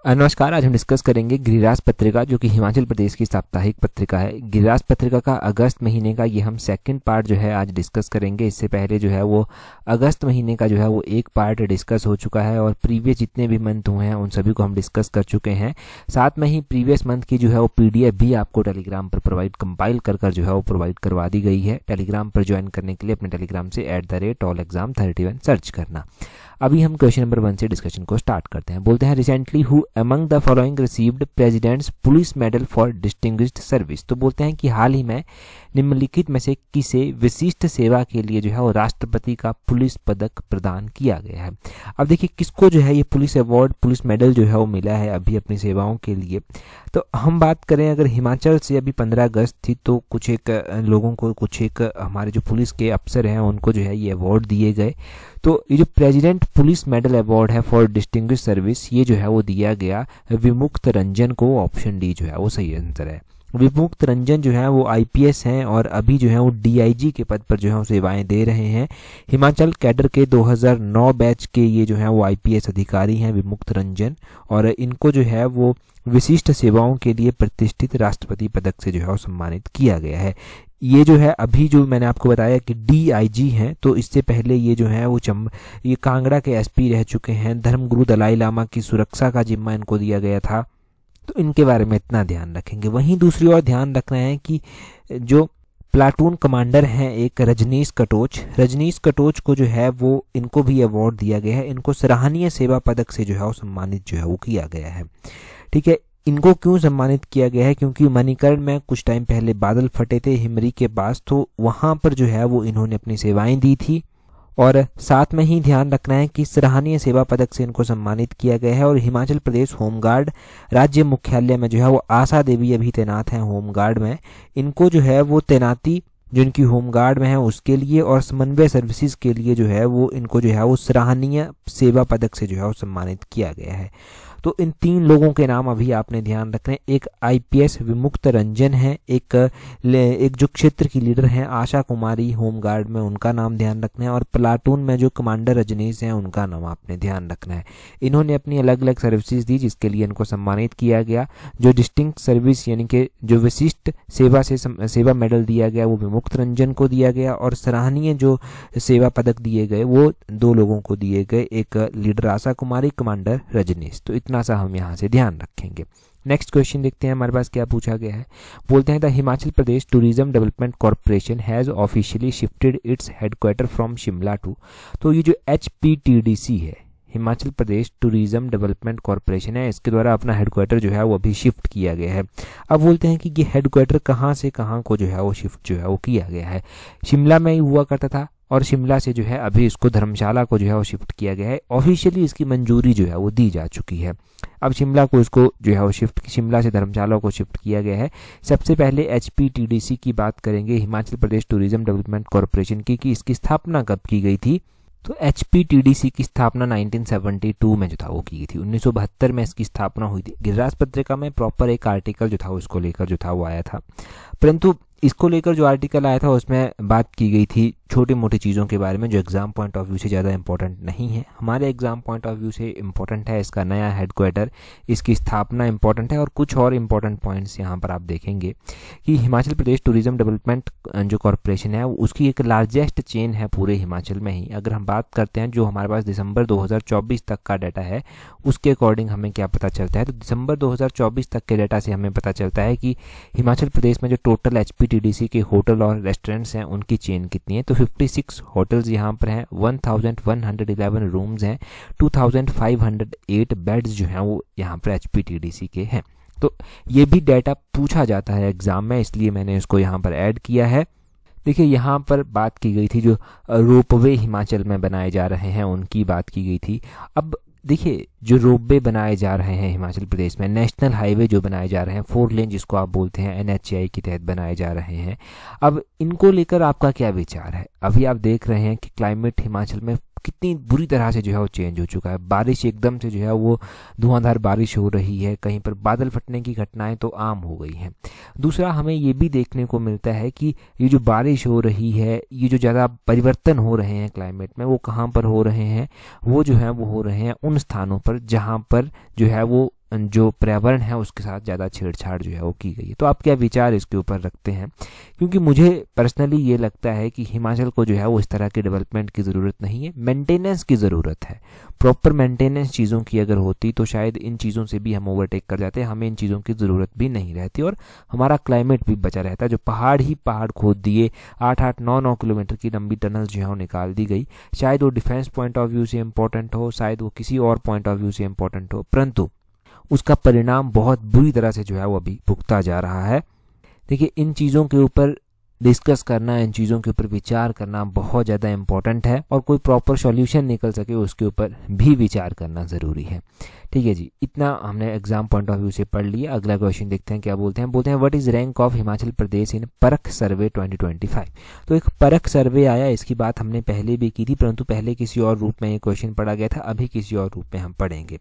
नमस्कार। आज हम डिस्कस करेंगे गिरिराज पत्रिका, जो कि हिमाचल प्रदेश की साप्ताहिक पत्रिका है। गिरिराज पत्रिका का अगस्त महीने का ये हम सेकंड पार्ट जो है आज डिस्कस करेंगे। इससे पहले जो है वो अगस्त महीने का जो है वो एक पार्ट डिस्कस हो चुका है और प्रीवियस जितने भी मंथ हुए हैं उन सभी को हम डिस्कस कर चुके हैं। साथ में ही प्रीवियस मंथ की जो है वो PDF भी आपको टेलीग्राम पर कंपाइल कर जो है वो प्रोवाइड करवा दी गई है। टेलीग्राम पर ज्वाइन करने के लिए अपने टेलीग्राम से @allexam31 सर्च करना। अभी हम क्वेश्चन नंबर 1 से डिस्कशन को स्टार्ट करते हैं। बोलते हैं recently who among the following received presidents police medal for distinguished service. तो बोलते हैं कि हाल ही में निम्नलिखित में से किसे विशिष्ट सेवा के लिए जो है वो राष्ट्रपति का पुलिस पदक प्रदान किया गया है। अब देखिए किसको जो है ये पुलिस अवार्ड, पुलिस मेडल जो है वो मिला है अभी अपनी सेवाओं के लिए। तो हम बात करें अगर हिमाचल से, अभी 15 अगस्त थी, तो कुछ एक लोगों को, कुछ एक हमारे जो पुलिस के अफसर हैं उनको जो है ये अवार्ड दिए गए। तो ये जो प्रेसिडेंट पुलिस मेडल अवार्ड है फॉर डिस्टिंग्विश्ड सर्विस, ये जो है वो दिया गया विमुक्त रंजन को। ऑप्शन डी जो है वो सही आंसर है। विमुक्त रंजन जो है वो IPS हैं और अभी जो है वो DIG के पद पर जो है वो सेवाएं दे रहे हैं। हिमाचल कैडर के 2009 बैच के ये जो है वो IPS अधिकारी हैं विमुक्त रंजन, और इनको जो है वो विशिष्ट सेवाओं के लिए प्रतिष्ठित राष्ट्रपति पदक से जो है वो सम्मानित किया गया है। ये जो है अभी जो मैंने आपको बताया कि DIG हैं, तो इससे पहले ये जो है वो ये कांगड़ा के SP रह चुके हैं। धर्मगुरु दलाई लामा की सुरक्षा का जिम्मा इनको दिया गया था, तो इनके बारे में इतना ध्यान रखेंगे। वहीं दूसरी ओर ध्यान रखना है कि जो प्लाटून कमांडर हैं एक रजनीश कटोच को जो है वो इनको भी अवार्ड दिया गया है। इनको सराहनीय सेवा पदक से जो है वो सम्मानित जो है वो किया गया है। ठीक है, इनको क्यों सम्मानित किया गया है? क्योंकि मणिकर्ण में कुछ टाइम पहले बादल फटे थे हिमरी के पास, तो वहां पर जो है वो इन्होंने अपनी सेवाएं दी थी। और साथ में ही ध्यान रखना है कि सराहनीय सेवा पदक से इनको सम्मानित किया गया है। और हिमाचल प्रदेश होमगार्ड राज्य मुख्यालय में जो है वो आशा देवी अभी तैनात हैं होमगार्ड में। इनको जो है वो तैनाती जो इनकी होमगार्ड में है उसके लिए और समन्वय सर्विसेज के लिए जो है वो इनको जो है वो सराहनीय सेवा पदक से जो है वो सम्मानित किया गया है। तो इन 3 लोगों के नाम अभी आपने ध्यान रखने। एक IPS विमुक्त रंजन है, एक जो क्षेत्र की लीडर हैं आशा कुमारी होमगार्ड में, उनका नाम ध्यान रखना है। और प्लाटून में जो कमांडर रजनीश हैं उनका नाम आपने ध्यान रखना है। इन्होंने अपनी अलग अलग सर्विसेज दी जिसके लिए इनको सम्मानित किया गया। जो डिस्टिंक्ट सर्विस यानी कि जो विशिष्ट सेवा से सेवा मेडल दिया गया वो विमुक्त रंजन को दिया गया, और सराहनीय जो सेवा पदक दिए गए वो 2 लोगों को दिए गए, एक लीडर आशा कुमारी, कमांडर रजनीश। तो इतना सा हम यहां से ध्यान रखेंगे। नेक्स्ट क्वेश्चन देखते हैं हमारे पास क्या पूछा गया है। बोलते हैं the Himachal Pradesh tourism development corporation has officially shifted its headquarter from Shimla to. तो ये जो HPTDC है, Himachal Pradesh tourism development corporation है, इसके द्वारा अपना हेडक्वार्टर जो है वो अभी शिफ्ट किया गया है। अब बोलते हैं कि ये हेडक्वार्टर कहाँ से कहाँ को जो है वो शिफ्ट जो है वो किया गया है। शिमला में ही हुआ करता था और शिमला से जो है अभी इसको धर्मशाला को जो है वो शिफ्ट किया गया है। ऑफिशियली इसकी मंजूरी जो है वो दी जा चुकी है। अब शिमला को इसको जो है वो शिमला से धर्मशाला को शिफ्ट किया गया है। सबसे पहले HPTDC की बात करेंगे, Himachal Pradesh tourism development corporation की, कि इसकी स्थापना कब की गई थी। तो HPTDC की स्थापना 1972 में जो था वो की गई थी। 1972 में इसकी स्थापना हुई थी। गिरिराज पत्रिका में प्रॉपर एक आर्टिकल जो था उसको लेकर जो था वो आया था, परंतु इसको लेकर जो आर्टिकल आया था उसमें बात की गई थी छोटी मोटी चीज़ों के बारे में जो एग्जाम पॉइंट ऑफ व्यू से ज़्यादा इंपॉर्टेंट नहीं है। हमारे एग्जाम पॉइंट ऑफ व्यू से इंपॉर्टेंट है इसका नया हेडक्वार्टर, इसकी स्थापना इंपॉर्टेंट है, और कुछ और इंपॉर्टेंट पॉइंट्स यहाँ पर आप देखेंगे कि हिमाचल प्रदेश टूरिज्म डेवलपमेंट जो कॉर्पोरेशन है उसकी एक लार्जेस्ट चेन है पूरे हिमाचल में ही। अगर हम बात करते हैं जो हमारे पास दिसंबर 2024 तक का डाटा है उसके अकॉर्डिंग हमें क्या पता चलता है, तो दिसंबर 2024 तक के डाटा से हमें पता चलता है कि हिमाचल प्रदेश में जो टोटल HPTDC के होटल और रेस्टोरेंट्स हैं उनकी चेन कितनी है। तो 56 होटल्स यहाँ पर हैं, 1111 रूम्स हैं, 2508 बेड्स जो हैं वो यहाँ पर HPTDC के हैं। तो ये भी डाटा पूछा जाता है एग्जाम में, इसलिए मैंने इसको यहाँ पर ऐड किया है। देखिए यहाँ पर बात की गई थी जो रोपवे हिमाचल में बनाए जा रहे हैं उनकी बात की गई थी। अब देखिए जो रोपवे बनाए जा रहे हैं हिमाचल प्रदेश में, नेशनल हाईवे जो बनाए जा रहे हैं 4 लेन जिसको आप बोलते हैं, NHAI के तहत बनाए जा रहे हैं। अब इनको लेकर आपका क्या विचार है? अभी आप देख रहे हैं कि क्लाइमेट हिमाचल में कितनी बुरी तरह से जो है वो चेंज हो चुका है। बारिश एकदम से जो है वो धुआंधार बारिश हो रही है, कहीं पर बादल फटने की घटनाएं तो आम हो गई हैं। दूसरा हमें ये भी देखने को मिलता है कि ये जो बारिश हो रही है, ये जो ज़्यादा परिवर्तन हो रहे हैं क्लाइमेट में, वो कहाँ पर हो रहे हैं? वो जो है वो हो रहे हैं उन स्थानों पर जहाँ पर जो है वो जो पर्यावरण है उसके साथ ज़्यादा छेड़छाड़ जो है वो की गई है। तो आप क्या विचार इसके ऊपर रखते हैं? क्योंकि मुझे पर्सनली ये लगता है कि हिमाचल को जो है वो इस तरह के डेवलपमेंट की ज़रूरत नहीं है, मेंटेनेंस की ज़रूरत है। प्रॉपर मेंटेनेंस चीज़ों की अगर होती तो शायद इन चीज़ों से भी हम ओवरटेक कर जाते, हमें इन चीज़ों की ज़रूरत भी नहीं रहती और हमारा क्लाइमेट भी बचा रहता। जो पहाड़ ही पहाड़ खोद दिए, 8-8, 9-9 किलोमीटर की लंबी टनल जो है वो निकाल दी गई। शायद वो डिफेंस पॉइंट ऑफ व्यू से इम्पोर्टेंट हो, शायद वो किसी और पॉइंट ऑफ व्यू से इम्पोर्टेंट हो, परंतु उसका परिणाम बहुत बुरी तरह से जो है वो अभी भुगता जा रहा है। देखिए, इन चीज़ों के ऊपर डिस्कस करना, इन चीज़ों के ऊपर विचार करना बहुत ज़्यादा इम्पॉर्टेंट है और कोई प्रॉपर सॉल्यूशन निकल सके उसके ऊपर भी विचार करना ज़रूरी है। ठीक है जी, इतना हमने एग्जाम पॉइंट ऑफ व्यू से पढ़ लिया। अगला क्वेश्चन देखते हैं क्या बोलते हैं what is rank of Himachal Pradesh in Parakh survey 2025। तो एक परख सर्वे आया, इसकी बात हमने पहले भी की थी, परंतु पहले किसी और रूप में ये क्वेश्चन पढ़ा गया था, अभी किसी और रूप में हम पढ़ेंगे।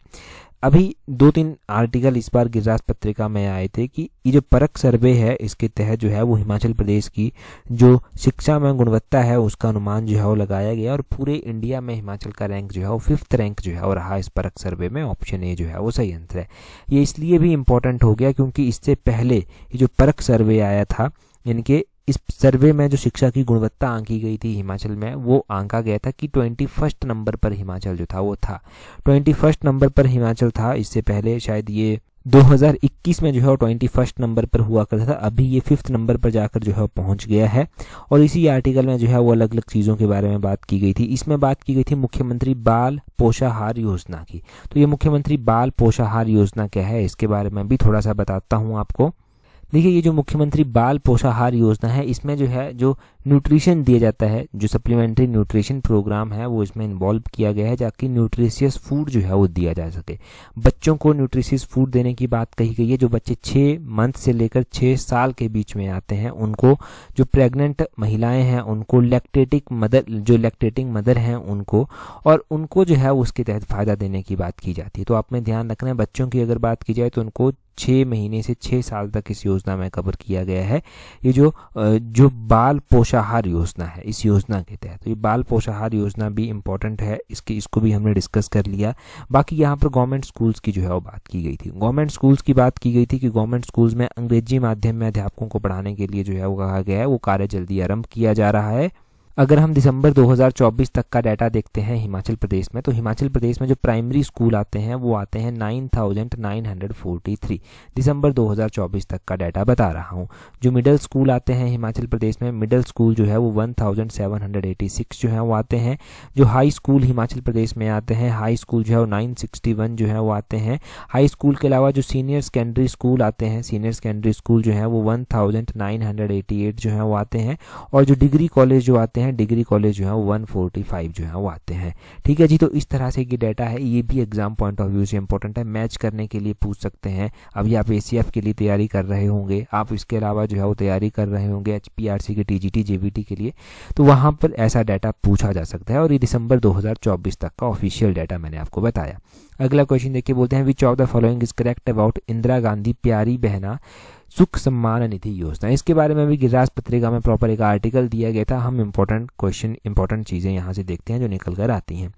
अभी 2-3 आर्टिकल इस बार गिरिराज पत्रिका में आए थे कि ये जो परख सर्वे है इसके तहत जो है वो हिमाचल प्रदेश की जो शिक्षा में गुणवत्ता है उसका अनुमान जो है वो लगाया गया और पूरे इंडिया में हिमाचल का रैंक जो है वो 5th रैंक जो है वो रहा इस परख सर्वे में। ऑप्शन ए जो है वो सही आंसर है। ये इसलिए भी इम्पोर्टेंट हो गया क्योंकि इससे पहले ये जो परख सर्वे आया था, इनके इस सर्वे में जो शिक्षा की गुणवत्ता आंकी गई थी हिमाचल में, वो आंका गया था कि 21 नंबर पर हिमाचल जो था वो था, 21 नंबर पर हिमाचल था। इससे पहले शायद ये 2021 में जो है वो 21 नंबर पर हुआ करता था, अभी ये 5th नंबर पर जाकर जो है पहुंच गया है। और इसी आर्टिकल में जो है वो अलग अलग चीज़ों के बारे में बात की गई थी। इसमें बात की गई थी मुख्यमंत्री बाल पोषाहार योजना की। तो ये मुख्यमंत्री बाल पोषाहार योजना क्या है इसके बारे में भी थोड़ा सा बताता हूँ आपको। देखिए, ये जो मुख्यमंत्री बाल पोषाहार योजना है इसमें जो है जो न्यूट्रिशन दिया जाता है, जो सप्लीमेंट्री न्यूट्रिशन प्रोग्राम है वो इसमें इन्वॉल्व किया गया है ताकि न्यूट्रिशियस फूड जो है वो दिया जा सके। बच्चों को न्यूट्रिशियस फूड देने की बात कही गई है। जो बच्चे 6 मंथ से लेकर 6 साल के बीच में आते हैं उनको, जो प्रेग्नेंट महिलाएं हैं उनको, लैक्टेटिंग मदर हैं उनको, और उनको जो है उसके तहत फ़ायदा देने की बात की जाती है। तो आपने ध्यान रखना है, बच्चों की अगर बात की जाए तो उनको 6 महीने से 6 साल तक इस योजना में कवर किया गया है। ये जो बाल पोषाहार योजना है इस योजना के तहत, तो ये बाल पोषाहार योजना भी इम्पोर्टेंट है, इसको भी हमने डिस्कस कर लिया। बाकी यहाँ पर गवर्नमेंट स्कूल्स की जो है वो बात की गई थी। गवर्नमेंट स्कूल्स की बात की गई थी कि गवर्नमेंट स्कूल्स में अंग्रेजी माध्यम में अध्यापकों को पढ़ाने के लिए जो है वो कहा गया है वो कार्य जल्दी आरंभ किया जा रहा है। अगर हम दिसंबर 2024 तक का डाटा देखते हैं हिमाचल प्रदेश में, तो हिमाचल प्रदेश में जो प्राइमरी स्कूल आते हैं वो आते हैं 9,943। दिसंबर 2024 तक का डाटा बता रहा हूँ। जो मिडिल स्कूल आते हैं हिमाचल प्रदेश में, मिडिल स्कूल जो है वो 1,786 जो है वो आते हैं। जो हाई स्कूल हिमाचल प्रदेश में आते हैं, हाई स्कूल जो है वो 961 जो है वो आते हैं। हाई स्कूल के अलावा जो सीनियर सेकेंडरी स्कूल आते हैं, सीनियर सेकेंडरी स्कूल जो है वो 1,988 जो है वो आते हैं। और जो डिग्री कॉलेज जो आते हैं, डिग्री कॉलेज जो है वो 145 जो है वो आते हैं। ठीक है जी, तो इस तरह से ये डाटा है, ये भी एग्जाम पॉइंट ऑफ व्यू से इंपॉर्टेंट है, मैच करने के लिए पूछ सकते हैं। अभी आप ACF के लिए तैयारी कर रहे होंगे, आप इसके अलावा जो है वो तैयारी कर रहे होंगे HPRC के TGT JVT के लिए, तो वहाँ पर ऐसा डाटा पूछा जा सकता है। और ये दिसंबर 2024 तक का ऑफिशियल डाटा मैंने आपको बताया। अगला क्वेश्चन देखिए, बोलते हैं which of the following is correct about Indira Gandhi प्यारी बहना सुख सम्मान निधि योजना। इसके बारे में भी गिरिराज पत्रिका में प्रॉपर एक आर्टिकल दिया गया था। हम इंपॉर्टेंट चीज़ें यहाँ से देखते हैं जो निकल कर आती हैं।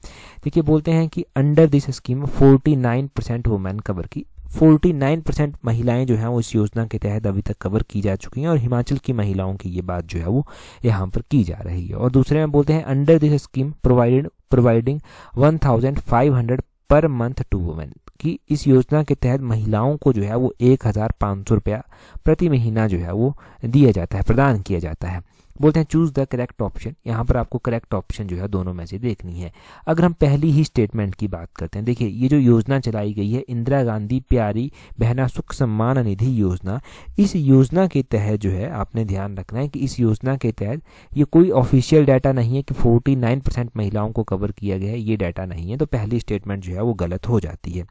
देखिए, बोलते हैं कि under this scheme 49% women cover की, 49% महिलाएं जो हैं वो इस योजना के तहत अभी तक कवर की जा चुकी हैं और हिमाचल की महिलाओं की ये बात जो है वो यहाँ पर की जा रही है। और दूसरे में बोलते हैं under this scheme providing 1,500 per month to women, कि इस योजना के तहत महिलाओं को जो है वो 1,500 रुपया प्रति महीना जो है वो दिया जाता है, प्रदान किया जाता है। बोलते हैं चूज द करेक्ट ऑप्शन। यहाँ पर आपको करेक्ट ऑप्शन जो है दोनों में से देखनी है। अगर हम पहली ही स्टेटमेंट की बात करते हैं, देखिए ये जो योजना चलाई गई है इंदिरा गांधी प्यारी बहना सुख सम्मान निधि योजना, इस योजना के तहत जो है आपने ध्यान रखना है कि इस योजना के तहत ये कोई ऑफिशियल डाटा नहीं है कि 49% महिलाओं को कवर किया गया है, ये डाटा नहीं है। तो पहली स्टेटमेंट जो है वो गलत हो जाती है,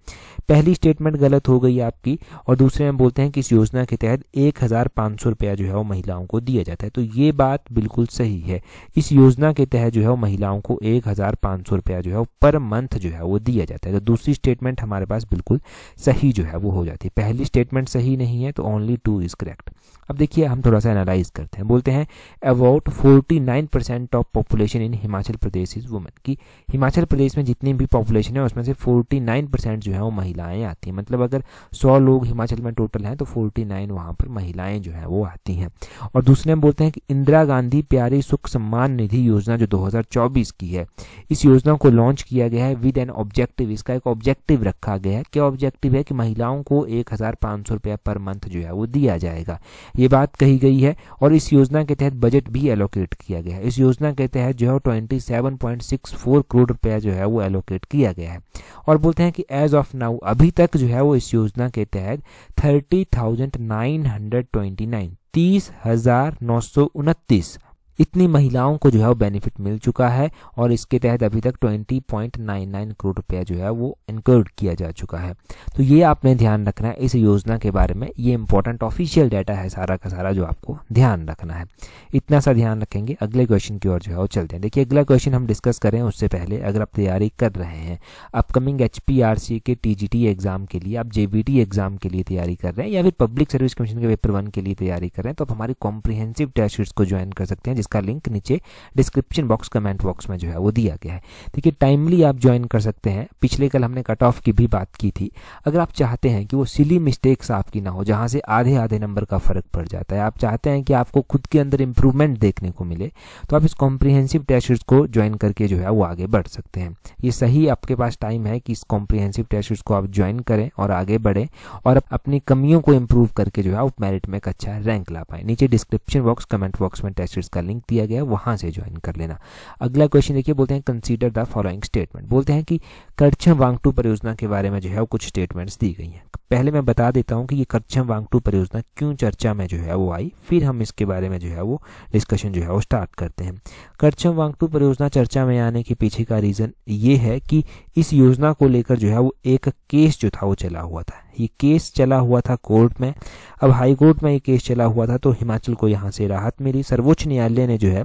पहली स्टेटमेंट गलत हो गई आपकी। और दूसरे में बोलते हैं कि इस योजना के तहत 1,500 रुपया जो है वो महिलाओं को दिया जाता है। तो ये बात बात बिल्कुल सही है। इस योजना के तहत जो है वो महिलाओं को 1500 रुपया जो है वो पर मंथ जो है वो दिया जाता है। तो दूसरी स्टेटमेंट हमारे पास बिल्कुल सही जो है वो हो जाती है। पहली स्टेटमेंट सही नहीं है तो ओनली 2 इज करेक्ट। अब देखिए हम थोड़ा सा एनालाइज करते हैं। बोलते हैं about 49% of population in Himachal Pradesh is women, कि हिमाचल प्रदेश में जितनी भी पॉपुलेशन है उसमें से 49% जो है वो महिलाएं आती हैं। मतलब अगर 100 लोग हिमाचल में टोटल हैं तो 49 वहाँ पर महिलाएं जो है वो आती हैं। और दूसरे में बोलते हैं कि इंदिरा गांधी प्यारी सुख सम्मान निधि योजना जो 2024 की है, इस योजना को लॉन्च किया गया है विद एन ऑब्जेक्टिव। इसका एक ऑब्जेक्टिव रखा गया है। क्या ऑब्जेक्टिव है? कि महिलाओं को 1500 रुपया पर मंथ जो है वो दिया जाएगा, ये बात कही गई है। और इस योजना के तहत बजट भी एलोकेट किया गया है। इस योजना के तहत जो है 27.64 करोड़ रुपया जो है वो एलोकेट किया गया है। और बोलते हैं कि एज ऑफ नाउ अभी तक जो है वो इस योजना के तहत 30,929 इतनी महिलाओं को जो है वो बेनिफिट मिल चुका है। और इसके तहत अभी तक 20.99 करोड़ रुपया जो है वो इनकर्ड किया जा चुका है। तो ये आपने ध्यान रखना है इस योजना के बारे में। ये इंपॉर्टेंट ऑफिशियल डाटा है सारा का सारा जो आपको ध्यान रखना है। इतना सा ध्यान रखेंगे। अगले क्वेश्चन की ओर जो है वो चलते हैं। देखिए अगला क्वेश्चन हम डिस्कस करें उससे पहले अगर आप तैयारी कर रहे हैं अपकमिंग HPRC के TGT एग्जाम के लिए, आप JBT एग्जाम के लिए तैयारी कर रहे हैं या फिर पब्लिक सर्विस कमीशन के पेपर 1 के लिए तैयारी कर रहे हैं, तो आप हमारी कॉम्प्रिहेंसिव टेस्ट सीरीज को ज्वाइन कर सकते हैं, जिसका लिंक नीचे डिस्क्रिप्शन बॉक्स कमेंट बॉक्स में जो है वो दिया गया है। देखिए टाइमली आप ज्वाइन कर सकते हैं। पिछले कल हमने कट ऑफ की भी बात की थी। अगर आप चाहते हैं कि वो सिली मिस्टेक्स आपकी ना हो जहां से आधे आधे नंबर का फर्क पड़ जाता है, आप चाहते हैं कि आपको खुद के अंदर इंप्रूवमेंट देखने को मिले, तो आप इस कॉम्प्रिहेंसिव टेस्ट सीरीज को ज्वाइन करके जो है वो आगे बढ़ सकते हैं। ये सही आपके पास टाइम है कि इस कॉम्प्रिहेंसिव टेस्ट सीरीज को आप ज्वाइन करें और आगे बढ़ें और अपनी कमियों को इंप्रूव करके जो है आप मेरिट में एक अच्छा रैंक ला पाए। नीचे डिस्क्रिप्शन बॉक्स कमेंट बॉक्स में टेस्ट सीरीज का लिंक दिया गया है, वहां से ज्वाइन कर लेना। अगला क्वेश्चन देखिए, बोलते हैं कंसीडर द फॉलोइंग स्टेटमेंट। बोलते हैं कि करछम वांगटू परियोजना के बारे में जो है कुछ स्टेटमेंट्स दी गई हैं। पहले मैं बता देता हूं कि ये करछम वांगटू परियोजना क्यों चर्चा में जो है वो आई, फिर हम इसके बारे में जो है वो डिस्कशन जो है वो स्टार्ट करते हैं। करछम वांगटू परियोजना चर्चा में आने के पीछे का रीजन ये है कि इस योजना को लेकर जो है वो एक केस जो था वो चला हुआ था। ये केस चला हुआ था कोर्ट में। अब हाई कोर्ट में ये केस चला हुआ था तो हिमाचल को यहाँ से राहत मिली। सर्वोच्च न्यायालय ने जो है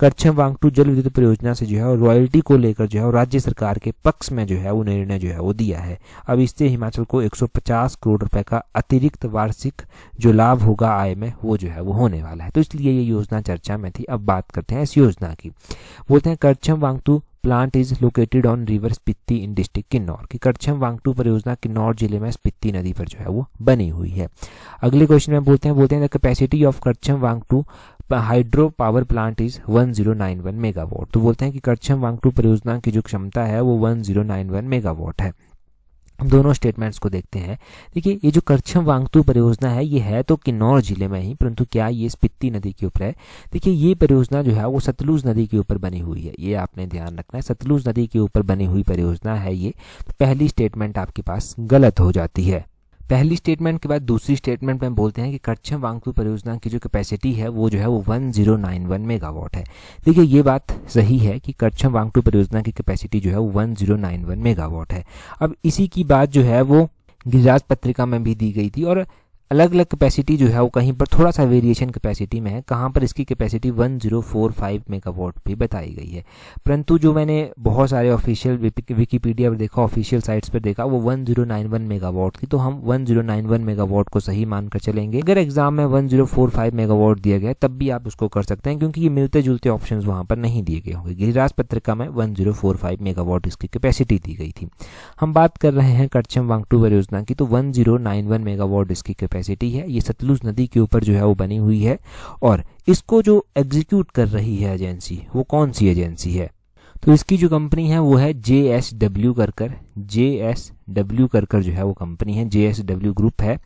करछम वांगटू जल विद्युत परियोजना से जो है रॉयल्टी को लेकर जो है राज्य सरकार के पक्ष में जो है वो निर्णय जो है वो दिया है। अब इससे हिमाचल को 150 करोड़ रुपए का अतिरिक्त वार्षिक जो लाभ होगा आय में वो जो है वो होने वाला है। तो इसलिए ये योजना चर्चा में थी। अब बात करते हैं इस योजना की। बोलते हैं Karcham Wangtoo plant is located on river Spiti in district Kinnaur, की करछम वांगटू परियोजना किन्नौर जिले में स्पीति नदी पर जो है वो बनी हुई है। अगले क्वेश्चन में बोलते हैं the capacity of Karcham Wangtoo hydro power plant is 1091 megawatt. तो बोलते हैं कि करछम वांगटू परियोजना की जो क्षमता है वो 1091 मेगावाट है। हम दोनों स्टेटमेंट्स को देखते हैं। देखिए ये जो करछम वांगटू परियोजना है ये है तो किन्नौर जिले में ही, परंतु क्या ये स्पीति नदी के ऊपर है। देखिए ये परियोजना जो है वो सतलुज नदी के ऊपर बनी हुई है, ये आपने ध्यान रखना है। सतलुज नदी के ऊपर बनी हुई परियोजना है ये। तो पहली स्टेटमेंट आपके पास गलत हो जाती है। पहली स्टेटमेंट के बाद दूसरी स्टेटमेंट में बोलते हैं कि करछम वांगटू परियोजना की जो कैपेसिटी है वो जो है वो 1091 मेगावाट है। देखिए ये बात सही है कि करछम वांगटू परियोजना की कैपेसिटी जो है वो 1091 मेगावाट है। अब इसी की बात जो है वो गिरिराज पत्रिका में भी दी गई थी और अलग अलग कैपेसिटी जो है वो कहीं पर थोड़ा सा वेरिएशन कैपेसिटी में है। कहाँ पर इसकी कैपेसिटी 1045 मेगावाट भी बताई गई है, परंतु जो मैंने बहुत सारे ऑफिशियल विकिपीडिया पर देखा, ऑफिशियल साइट्स पर देखा, वो 1091 मेगावाट थी। तो हम 1091 मेगावाट को सही मानकर चलेंगे। अगर एग्जाम में 1045 मेगावाट दिया गया तब भी आप उसको कर सकते हैं, क्योंकि ये मिलते जुलते ऑप्शन वहां पर नहीं दिए गए होंगे। गिरिराज पत्रिका में 1045 मेगावाट इसकी कैपेसिटी दी गई थी। हम बात कर रहे हैं करछम वांगटू परियोजना की, तो 1091 मेगावाट इसकी कैपेसिटी है। ये सतलुज नदी के ऊपर जो है वो बनी हुई है और इसको जो एग्जीक्यूट कर रही है एजेंसी वो कौन सी एजेंसी है, तो इसकी जो कंपनी है वो है JSW कर जो है वो कंपनी है, JSW ग्रुप है।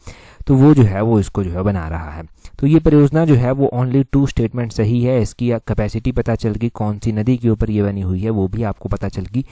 तो वो जो है वो इसको जो है बना रहा है। तो ये परियोजना जो है वो ओनली 2 स्टेटमेंट सही है। इसकी कैपेसिटी पता चल गई, कौन सी नदी के ऊपर ये बनी हुई है वो भी आपको पता चल गई।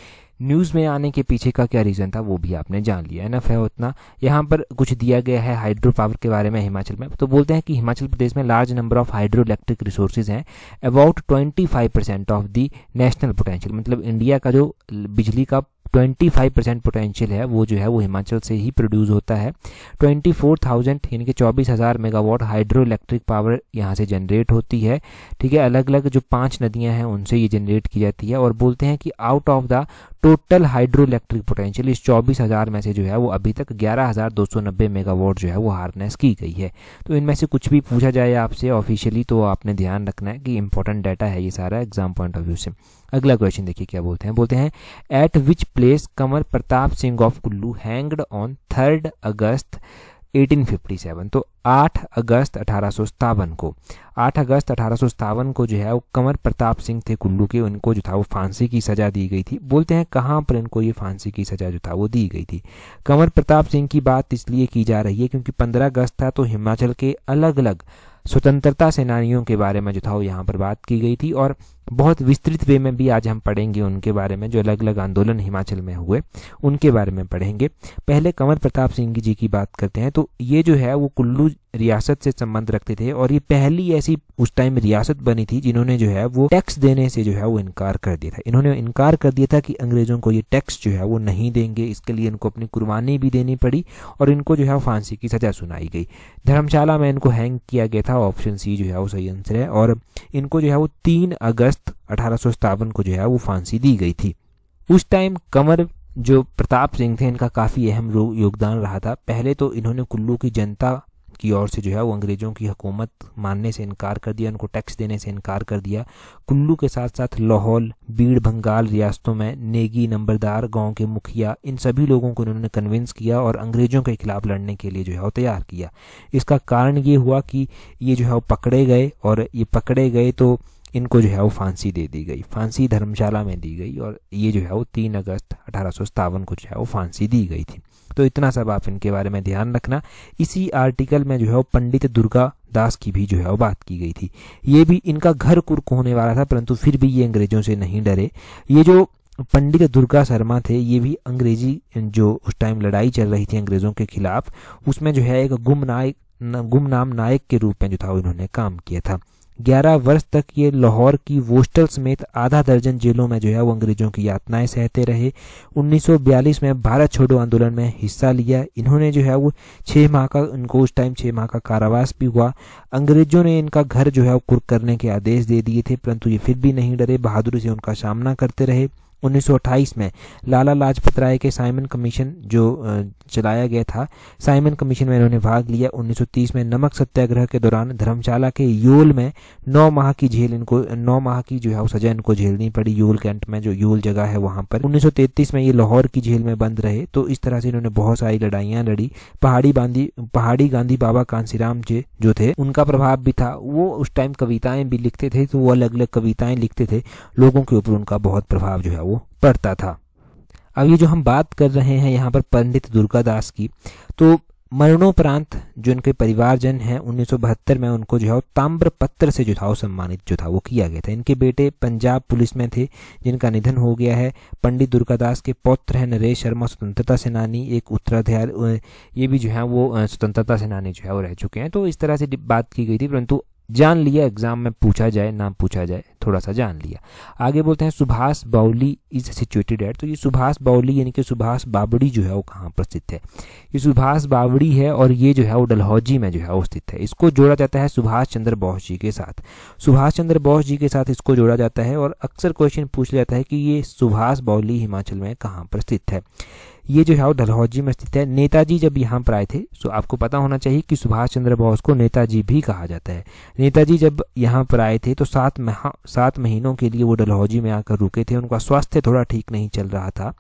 न्यूज़ में आने के पीछे का क्या रीज़न था वो भी आपने जान लिया। एनफ है उतना। यहाँ पर कुछ दिया गया है हाइड्रो पावर के बारे में हिमाचल में। तो बोलते हैं कि हिमाचल प्रदेश में large number of hydro electric resources हैं, about 25% of the national potential. मतलब इंडिया का जो बिजली का 25% पोटेंशियल है वो जो है वो हिमाचल से ही प्रोड्यूस होता है। 24,000 यानी कि 24,000 मेगावाट हाइड्रो इलेक्ट्रिक पावर यहाँ से जनरेट होती है। ठीक है, अलग अलग जो 5 नदियाँ हैं उनसे ये जनरेट की जाती है। और बोलते हैं कि out of the total hydro electric potential इस 24,000 में से जो है वो अभी तक 11,290 मेगावाट जो है वो हार्नेस की गई है। तो इनमें से कुछ भी पूछा जाए आपसे ऑफिशियली तो आपने ध्यान रखना है कि इंपॉर्टेंट डाटा है ये सारा एग्जाम पॉइंट ऑफ व्यू से। अगला क्वेश्चन देखिए क्या बोलते हैं eight which place Kanwar Pratap Singh of Kullu hanged on 3 अगस्त 1857। तो 8 अगस्त 1857 को 8 अगस्त 1857 को जो है वो कंवर प्रताप सिंह थे कुल्लू के, उनको जो था वो फांसी की सजा दी गई थी। बोलते हैं कहाँ पर इनको ये फांसी की सजा जो था वो दी गई थी। कंवर प्रताप सिंह की बात इसलिए की जा रही है क्योंकि 15 अगस्त था तो हिमाचल के अलग अलग स्वतंत्रता सेनानियों के बारे में जो था वो यहाँ पर बात की गई थी और बहुत विस्तृत वे में भी आज हम पढ़ेंगे उनके बारे में, जो अलग अलग आंदोलन हिमाचल में हुए उनके बारे में पढ़ेंगे। पहले कंवर प्रताप सिंह जी की बात करते हैं। तो ये जो है वो कुल्लू रियासत से संबंध रखते थे और ये पहली ऐसी उस टाइम रियासत बनी थी जिन्होंने जो है वो टैक्स देने से जो है वो इनकार कर दिया था। इन्होंने इनकार कर दिया था कि अंग्रेजों को ये टैक्स जो है वो नहीं देंगे, इसके लिए इनको अपनी कुर्बानी भी देनी पड़ी और इनको जो है फांसी की सजा सुनाई गई। धर्मशाला में इनको हैंग किया गया था, ऑप्शन सी जो है वो सही आंसर है। और इनको जो है वो 3 अगस्त 1857 को जो है वो फांसी दी गई थी। उस टाइम कंवर जो प्रताप सिंह थे इनका काफ़ी अहम योगदान रहा था। पहले तो इन्होंने कुल्लू की जनता की ओर से जो है वो अंग्रेजों की हुकूमत मानने से इनकार कर दिया, उनको टैक्स देने से इनकार कर दिया। कुल्लू के साथ साथ लाहौल, बीड़, बंगाल रियासतों में नेगी, नंबरदार, गांव के मुखिया, इन सभी लोगों को इन्होंने कन्विंस किया और अंग्रेजों के खिलाफ लड़ने के लिए जो है वो तैयार किया। इसका कारण ये हुआ कि ये जो है वो पकड़े गए और ये पकड़े गए तो इनको जो है वो फांसी दे दी गई। फांसी धर्मशाला में दी गई और ये जो है वो 3 अगस्त 1857 को जो है वो फांसी दी गई थी। तो इतना सब आप इनके बारे में ध्यान रखना। इसी आर्टिकल में जो है वो पंडित दुर्गा दास की भी जो है वो बात की गई थी। ये भी इनका घर कुर्क होने वाला था परंतु फिर भी ये अंग्रेजों से नहीं डरे। ये जो पंडित दुर्गा शर्मा थे ये भी अंग्रेजी जो उस टाइम लड़ाई चल रही थी अंग्रेजों के खिलाफ उसमें जो है एक गुमनाम नायक के रूप में जो था इन्होंने काम किया था। 11 वर्ष तक ये लाहौर की वोस्टल समेत आधा दर्जन जेलों में जो है वो अंग्रेजों की यातनाएं सहते रहे। 1942 में भारत छोड़ो आंदोलन में हिस्सा लिया। इन्होंने जो है वो 6 माह का इनको उस टाइम 6 माह का कारावास भी हुआ। अंग्रेजों ने इनका घर जो है वो कुर्क करने के आदेश दे दिए थे परंतु ये फिर भी नहीं डरे, बहादुरी से उनका सामना करते रहे। 1928 में लाला लाजपत राय के साइमन कमीशन जो चलाया गया था, साइमन कमीशन में इन्होंने भाग लिया। 1930 में नमक सत्याग्रह के दौरान धर्मशाला के योल में 9 माह की जो है वो सजा इनको झेलनी पड़ी। योल कैंट में जो योल जगह है वहां पर 1933 में ये लाहौर की जेल में बंद रहे। तो इस तरह से इन्होंने बहुत सारी लड़ाइयां लड़ी। पहाड़ी गांधी बाबा कांसीराम जी जो थे उनका प्रभाव भी था। वो उस टाइम कविताएं भी लिखते थे तो वो अलग अलग कविताएं लिखते थे, लोगों के ऊपर उनका बहुत प्रभाव जो है वो पड़ता था। अब ये जो हम बात कर रहे हैं यहाँ पर पंडित दुर्गादास की, तो मरणोपरांत जो इनके परिवारजन हैं 1972 में उनको जो है ताम्र पत्र से जो था वो सम्मानित जो था वो किया गया था। इनके बेटे पंजाब पुलिस में थे जिनका निधन हो गया है। पंडित दुर्गादास के पौत्र हैं नरेश शर्मा, स्वतंत्रता सेनानी, एक उत्तराधिकारी, ये भी जो है वो स्वतंत्रता सेनानी जो है वो रह चुके हैं। तो इस तरह से बात की गई थी परंतु जान लिया, एग्जाम में पूछा जाए ना पूछा जाए थोड़ा सा जान लिया। आगे बोलते हैं सुभाष बावली इज सिचुएटेड एट। तो ये सुभाष बावली यानी कि सुभाष बावड़ी जो है वो कहाँ पर स्थित है? ये सुभाष बावड़ी है और ये जो है वो डलहौजी में जो है वो स्थित है। इसको जोड़ा जाता है सुभाष चंद्र बोस जी के साथ। सुभाष चंद्र बोस जी के साथ इसको जोड़ा जाता है और अक्सर क्वेश्चन पूछ जाता है कि ये सुभाष बावली हिमाचल में कहाँ पर स्थित है? ये जो है वो डलहौजी में स्थित है। नेताजी जब यहाँ पर आए थे तो आपको पता होना चाहिए कि सुभाष चंद्र बोस को नेताजी भी कहा जाता है। नेताजी जब यहाँ पर आए थे तो 7 महीनों के लिए वो डलहौजी में आकर रुके थे। उनका स्वास्थ्य थोड़ा ठीक नहीं चल रहा था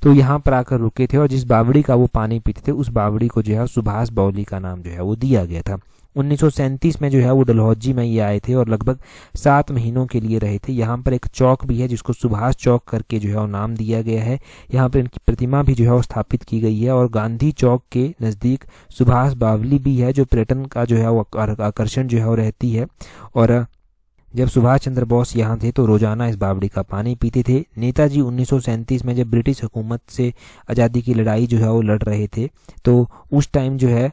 तो यहाँ पर आकर रुके थे और जिस बावड़ी का वो पानी पीते थे उस बावड़ी को जो है सुभाष बावली का नाम जो है वो दिया गया था। 1937 में जो है वो डलहौजी में ये आए थे और लगभग 7 महीनों के लिए रहे थे। यहाँ पर एक चौक भी है जिसको सुभाष चौक करके जो है वो नाम दिया गया है। यहाँ पर इनकी प्रतिमा भी जो है वो स्थापित की गई है और गांधी चौक के नज़दीक सुभाष बावली भी है जो पर्यटन का जो है वो आकर्षण जो है वो रहती है। और जब सुभाष चंद्र बोस यहाँ थे तो रोजाना इस बावड़ी का पानी पीते थे। नेताजी 1937 में जब ब्रिटिश हुकूमत से आज़ादी की लड़ाई जो है वो लड़ रहे थे तो उस टाइम जो है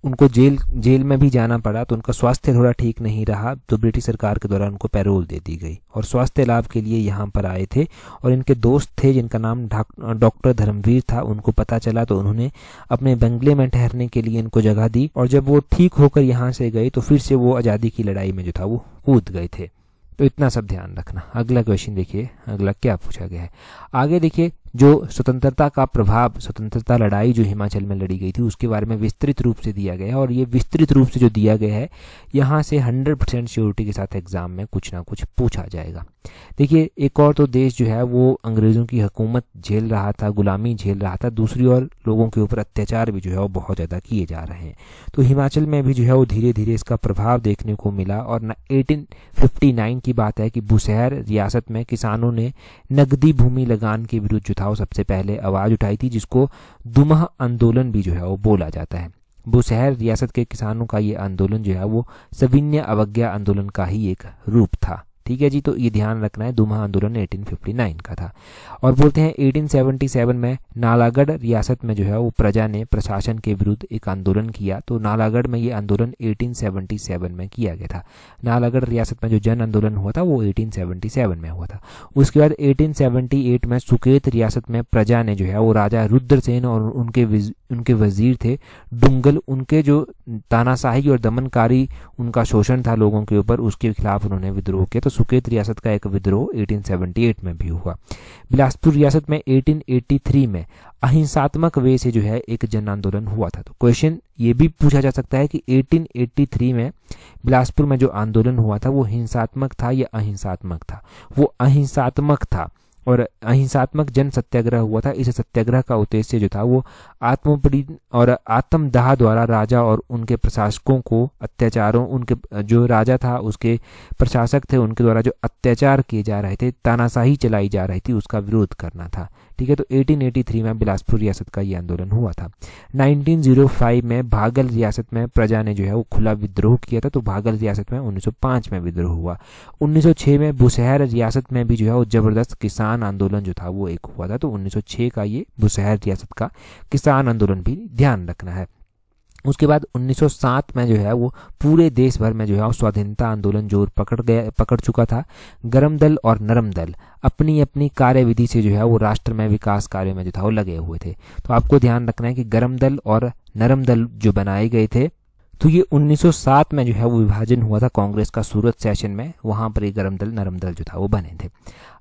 उनको जेल में भी जाना पड़ा, तो उनका स्वास्थ्य थोड़ा ठीक नहीं रहा, तो ब्रिटिश सरकार के द्वारा उनको पैरोल दे दी गई और स्वास्थ्य लाभ के लिए यहाँ पर आए थे। और इनके दोस्त थे जिनका नाम डॉक्टर धर्मवीर था, उनको पता चला तो उन्होंने अपने बंगले में ठहरने के लिए इनको जगह दी, और जब वो ठीक होकर यहाँ से गए तो फिर से वो आज़ादी की लड़ाई में जो था वो कूद गए थे। तो इतना सब ध्यान रखना। अगला क्वेश्चन देखिए, अगला क्या पूछा गया है। आगे देखिए, जो स्वतंत्रता का प्रभाव, स्वतंत्रता लड़ाई जो हिमाचल में लड़ी गई थी उसके बारे में विस्तृत रूप से दिया गया है, और ये विस्तृत रूप से जो दिया गया है यहाँ से 100% श्योरिटी के साथ एग्जाम में कुछ ना कुछ पूछा जाएगा। देखिए, एक और तो देश जो है वो अंग्रेज़ों की हुकूमत झेल रहा था, गुलामी झेल रहा था, दूसरी ओर लोगों के ऊपर अत्याचार भी जो है वो बहुत ज़्यादा किए जा रहे हैं। तो हिमाचल में भी जो है वो धीरे धीरे इसका प्रभाव देखने को मिला, और 1859 की बात है कि बुशहर रियासत में किसानों ने नकदी भूमि लगान के विरुद्ध जो था वो सबसे पहले आवाज़ उठाई थी, जिसको दुमह आंदोलन भी जो है वो बोला जाता है। बुशहर रियासत के किसानों का ये आंदोलन जो है वो सविनय अवज्ञा आंदोलन का ही एक रूप था। ठीक है जी, तो ये ध्यान रखना है, दुमह आंदोलन 1859 का था। और बोलते हैं 1877 में नालागढ़ रियासत में जो है वो प्रजा ने प्रशासन के विरुद्ध एक आंदोलन किया। तो नालागढ़ में ये आंदोलन 1877 में किया गया था। नालागढ़ रियासत में जो जन आंदोलन हुआ था वो 1877 में हुआ था। उसके बाद 1878 में सुकेत रियासत में प्रजा ने जो है वो राजा रुद्रसेन और उनके वजीर थे डुंगल, उनके जो तानाशाही और दमनकारी उनका शोषण था लोगों के ऊपर, उसके खिलाफ उन्होंने विद्रोह किया। तो सुकेत रियासत का एक विद्रोह 1878 में भी हुआ। बिलासपुर रियासत में 1883 में अहिंसात्मक वे से जो है एक जन आंदोलन हुआ था। तो क्वेश्चन ये भी पूछा जा सकता है कि 1883 में बिलासपुर में जो आंदोलन हुआ था वो हिंसात्मक था या अहिंसात्मक था। वो अहिंसात्मक था, और अहिंसात्मक जन सत्याग्रह हुआ था। इस सत्याग्रह का उद्देश्य जो था वो आत्मपीड़न और आत्मदाह द्वारा राजा और उनके प्रशासकों को अत्याचारों, उनके जो राजा था उसके प्रशासक थे उनके द्वारा जो अत्याचार किए जा रहे थे, तानाशाही चलाई जा रही थी, उसका विरोध करना था। ठीक है, तो 1883 में बिलासपुर रियासत का ये आंदोलन हुआ था। 1905 में भागल रियासत में प्रजा ने जो है वो खुला विद्रोह किया था। तो भागल रियासत में 1905 में विद्रोह हुआ। 1906 में बुशहर रियासत में भी जो है वो जबरदस्त किसान आंदोलन जो था वो एक हुआ था। तो 1906 का ये बुशहर रियासत का किसान आंदोलन भी ध्यान रखना है। उसके बाद 1907 में जो है वो पूरे देश भर में जो है स्वाधीनता आंदोलन जोर पकड़ चुका था। गरम दल और नरम दल अपनी अपनी कार्यविधि से जो है वो राष्ट्र में विकास कार्य में जो था वो लगे हुए थे। तो आपको ध्यान रखना है कि गरम दल और नरम दल जो बनाए गए थे, तो ये 1907 में जो है वो विभाजन हुआ था कांग्रेस का सूरत सेशन में, वहां पर ये गरम दल नरम दल जो था वो बने थे।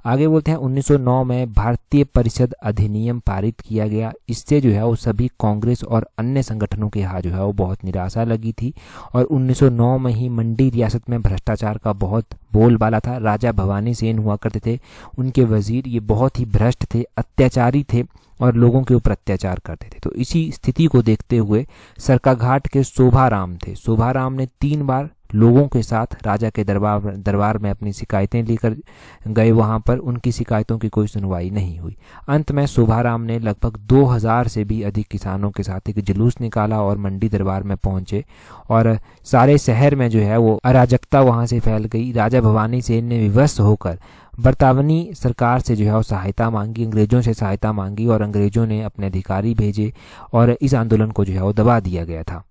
आगे बोलते हैं 1909 में भारतीय परिषद अधिनियम पारित किया गया। इससे जो है वो सभी कांग्रेस और अन्य संगठनों के यहाँ जो है वो बहुत निराशा लगी थी। और 1909 में ही मंडी रियासत में भ्रष्टाचार का बहुत बोलबाला था। राजा भवानी सेन हुआ करते थे, उनके वजीर ये बहुत ही भ्रष्ट थे, अत्याचारी थे और लोगों के ऊपर अत्याचार करते थे। तो इसी स्थिति को देखते हुए सरकाघाट के शोभाराम थे, शोभाराम ने 3 बार लोगों के साथ राजा के दरबार में अपनी शिकायतें लेकर गए। वहां पर उनकी शिकायतों की कोई सुनवाई नहीं हुई। अंत में शोभाराम ने लगभग 2000 से भी अधिक किसानों के साथ एक जुलूस निकाला और मंडी दरबार में पहुंचे, और सारे शहर में जो है वो अराजकता वहां से फैल गई। राजा भवानी सेन ने विवश होकर बर्तावनी सरकार से जो है वो सहायता मांगी, अंग्रेजों से सहायता मांगी, और अंग्रेजों ने अपने अधिकारी भेजे और इस आंदोलन को जो है वो दबा दिया गया था।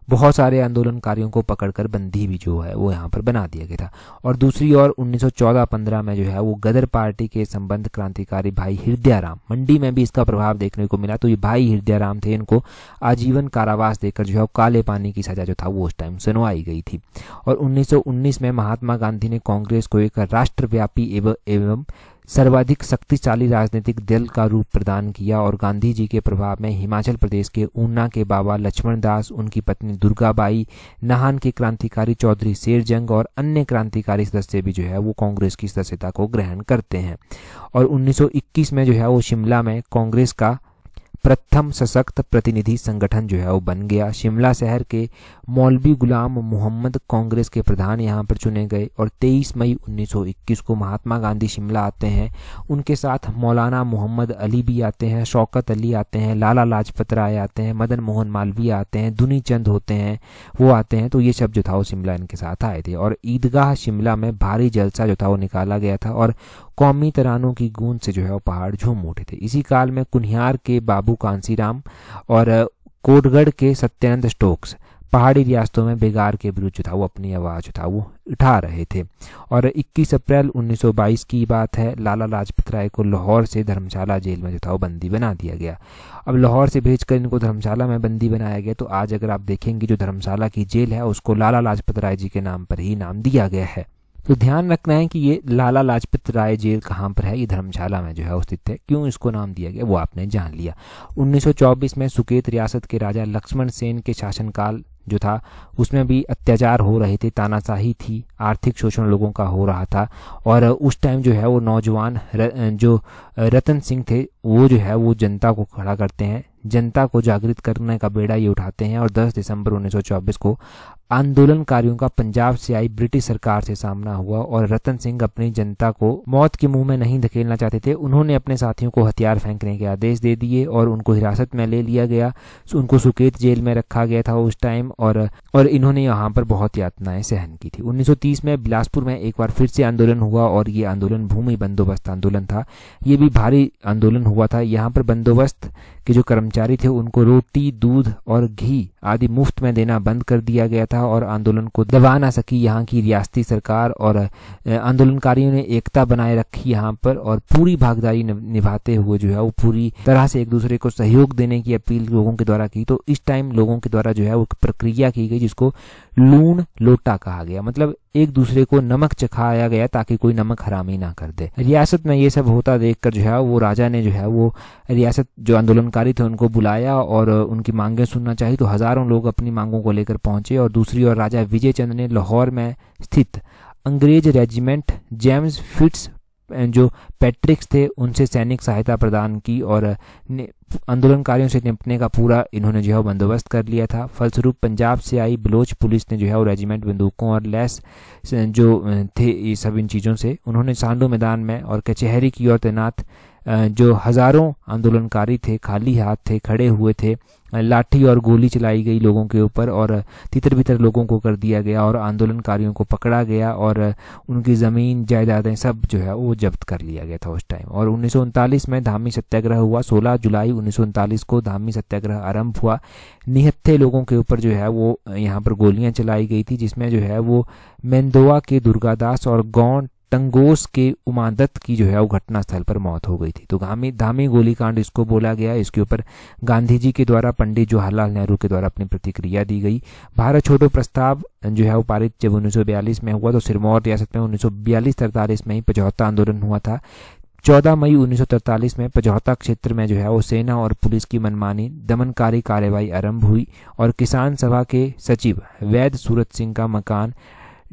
बहुत सारे आंदोलनकारियों को पकड़कर बंदी भी जो है वो यहाँ पर बना दिया गया था। और दूसरी ओर 1914-15 में जो है वो गदर पार्टी के संबंध क्रांतिकारी भाई हृदयाराम, मंडी में भी इसका प्रभाव देखने को मिला। तो ये भाई हृदयाराम थे, इनको आजीवन कारावास देकर जो है वो काले पानी की सजा जो था वो उस टाइम सुनवाई गई थी। और 1919 में महात्मा गांधी ने कांग्रेस को एक राष्ट्रव्यापी एवं सर्वाधिक शक्तिशाली राजनीतिक दल का रूप प्रदान किया, और गांधी जी के प्रभाव में हिमाचल प्रदेश के ऊना के बाबा लक्ष्मण दास, उनकी पत्नी दुर्गाबाई, नाहन के क्रांतिकारी चौधरी शेरजंग और अन्य क्रांतिकारी सदस्य भी जो है वो कांग्रेस की सदस्यता को ग्रहण करते हैं। और 1921 में जो है वो शिमला में कांग्रेस का प्रथम सशक्त प्रतिनिधि संगठन जो है वो बन गया। शिमला शहर के मौलवी गुलाम मोहम्मद कांग्रेस के प्रधान यहाँ पर चुने गए। और 23 मई 1921 को महात्मा गांधी शिमला आते हैं, उनके साथ मौलाना मोहम्मद अली भी आते हैं, शौकत अली आते हैं, लाला लाजपत राय आते हैं, मदन मोहन मालवीय आते हैं, दुनी चंद होते हैं, वो आते हैं। तो ये सब जो था वो शिमला इनके साथ आए थे। और ईदगाह शिमला में भारी जलसा जो था वो निकाला गया था, और कौमी तरानों की गूंज से जो है वो पहाड़ झूम उठे थे। इसी काल में कुनिहार के बाबू कांसीराम और कोटगढ़ के सत्यानंद स्टोक्स पहाड़ी रियासतों में बेगार के विरुद्ध जो था वो अपनी आवाज़ जो था वो उठा रहे थे। और 21 अप्रैल 1922 की बात है, लाला लाजपत राय को लाहौर से धर्मशाला जेल में जो था वो बंदी बना दिया गया। अब लाहौर से भेजकर इनको धर्मशाला में बंदी बनाया गया। तो आज अगर आप देखेंगे जो धर्मशाला की जेल है उसको लाला लाजपत राय जी के नाम पर ही नाम दिया गया है। तो ध्यान रखना है कि ये लाला लाजपत राय जेल कहाँ पर है, ये धर्मशाला में जो है स्थित है। क्यों इसको नाम दिया गया वो आपने जान लिया। 1924 में सुकेत रियासत के राजा लक्ष्मण सेन के शासनकाल जो था उसमें भी अत्याचार हो रहे थे, तानाशाही थी, आर्थिक शोषण लोगों का हो रहा था। और उस टाइम जो है वो नौजवान जो रतन सिंह थे वो जो है वो जनता को खड़ा करते हैं, जनता को जागृत करने का बेड़ा ये उठाते हैं। और 10 दिसंबर 1924 को आंदोलनकारियों का पंजाब से आई ब्रिटिश सरकार से सामना हुआ और रतन सिंह अपनी जनता को मौत के मुंह में नहीं धकेलना चाहते थे। उन्होंने अपने साथियों को हथियार फेंकने के आदेश दे दिए और उनको हिरासत में ले लिया गया। उनको सुकेत जेल में रखा गया था उस टाइम और इन्होंने यहाँ पर बहुत यातनाएं सहन की थी। 1930 में बिलासपुर में एक बार फिर से आंदोलन हुआ और ये आंदोलन भूमि बंदोबस्त आंदोलन था। ये भी भारी आंदोलन हुआ था। यहाँ पर बंदोबस्त के जो कर्मचारी थे उनको रोटी, दूध और घी आदि मुफ्त में देना बंद कर दिया गया था और आंदोलन को दबा ना सकी यहाँ की रियासती सरकार। और आंदोलनकारियों ने एकता बनाए रखी यहाँ पर और पूरी भागीदारी निभाते हुए जो है वो पूरी तरह से एक दूसरे को सहयोग देने की अपील लोगों के द्वारा की। तो इस टाइम लोगों के द्वारा जो है वो प्रक्रिया की गई जिसको लूण लोटा कहा गया, मतलब एक दूसरे को नमक चखाया गया ताकि कोई नमक हरामी ना कर दे। रियासत में ये सब होता देखकर जो है वो राजा ने जो है वो रियासत जो आंदोलनकारी थे उनको बुलाया और उनकी मांगें सुनना चाहिए। तो हजारों लोग अपनी मांगों को लेकर पहुंचे और दूसरी ओर राजा विजय चंद ने लाहौर में स्थित अंग्रेज रेजिमेंट जेम्स फिट्स जो पैट्रिक्स थे उनसे सैनिक सहायता प्रदान की और आंदोलनकारियों से निपटने का पूरा इन्होंने जो है बंदोबस्त कर लिया था। फलस्वरूप पंजाब से आई बलोच पुलिस ने जो है वो रेजिमेंट बंदूकों और लैस जो थे ये सब इन चीज़ों से उन्होंने सांडो मैदान में और कचहरी की ओर तैनात जो हजारों आंदोलनकारी थे खाली हाथ थे, खड़े हुए थे, लाठी और गोली चलाई गई लोगों के ऊपर और तितर बितर लोगों को कर दिया गया और आंदोलनकारियों को पकड़ा गया और उनकी ज़मीन जायदादें सब जो है वो जब्त कर लिया गया था उस टाइम। और 1939 में धामी सत्याग्रह हुआ। 16 जुलाई 1939 को धामी सत्याग्रह आरंभ हुआ। निहत्थे लोगों के ऊपर जो है वो यहाँ पर गोलियां चलाई गई थी जिसमें जो है वो मेंदोआ के दुर्गादास और गौंड टंगोस के उमादत्त की जो है वो घटनास्थल पर मौत हो गई थी। तो धामी गोलीकांड इसको बोला गया। इसके ऊपर गांधी जी के द्वारा पंडित जवाहरलाल नेहरू के द्वारा अपनी प्रतिक्रिया दी गई। भारत छोड़ो प्रस्ताव जो है वो पारित जब 1942 में हुआ तो सिरमौर रियासत में 1942-43 में ही पचहत्ता आंदोलन हुआ था। 14 मई 1943 में पचहत्ता क्षेत्र में जो है वो सेना और पुलिस की मनमानी दमनकारी कार्रवाई आरंभ हुई और किसान सभा के सचिव वैद सूरत सिंह का मकान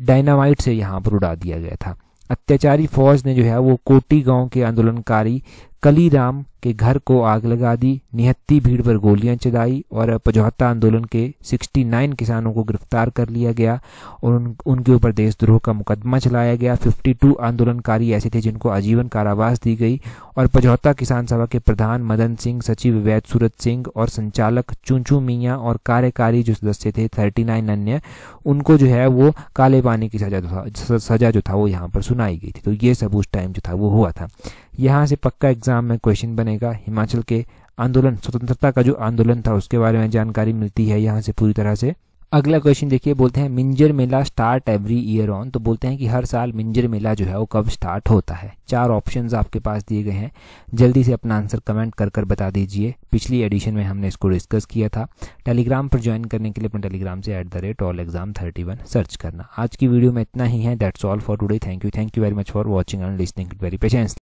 डायनामाइट से यहाँ पर उड़ा दिया गया था। अत्याचारी फौज ने जो है वो कोटी गांव के आंदोलनकारी कलीराम के घर को आग लगा दी, निहत्ती भीड़ पर गोलियां चलाई और पचहत्ता आंदोलन के 69 किसानों को गिरफ्तार कर लिया गया और उनके ऊपर देशद्रोह का मुकदमा चलाया गया। 52 आंदोलनकारी ऐसे थे जिनको आजीवन कारावास दी गई और पचहत्ता किसान सभा के प्रधान मदन सिंह, सचिव वैद सूरत सिंह और संचालक चुंचू मियाँ और कार्यकारी जो सदस्य थे 39 अन्य, उनको जो है वो काले पानी की सजा जो था वो यहाँ पर सुनाई गई थी। तो ये सब उस टाइम जो था वो हुआ था। यहाँ से पक्का एग्जाम में क्वेश्चन बनेगा। हिमाचल के आंदोलन, स्वतंत्रता का जो आंदोलन था उसके बारे में जानकारी मिलती है यहाँ से पूरी तरह से। अगला क्वेश्चन देखिए, बोलते हैं मिंजर मेला स्टार्ट एवरी ईयर ऑन। तो बोलते हैं कि हर साल मिंजर मेला जो है वो कब स्टार्ट होता है। 4 ऑप्शंस आपके पास दिए गए हैं, जल्दी से अपना आंसर कमेंट कर बता दीजिए। पिछली एडिशन में हमने इसको डिस्कस किया था। टेलीग्राम पर ज्वाइन करने के लिए अपने टेलीग्राम से @allexam31 सर्च करना। आज की वीडियो में इतना ही है। That's all for today. Thank you very much for watching and listening very patience.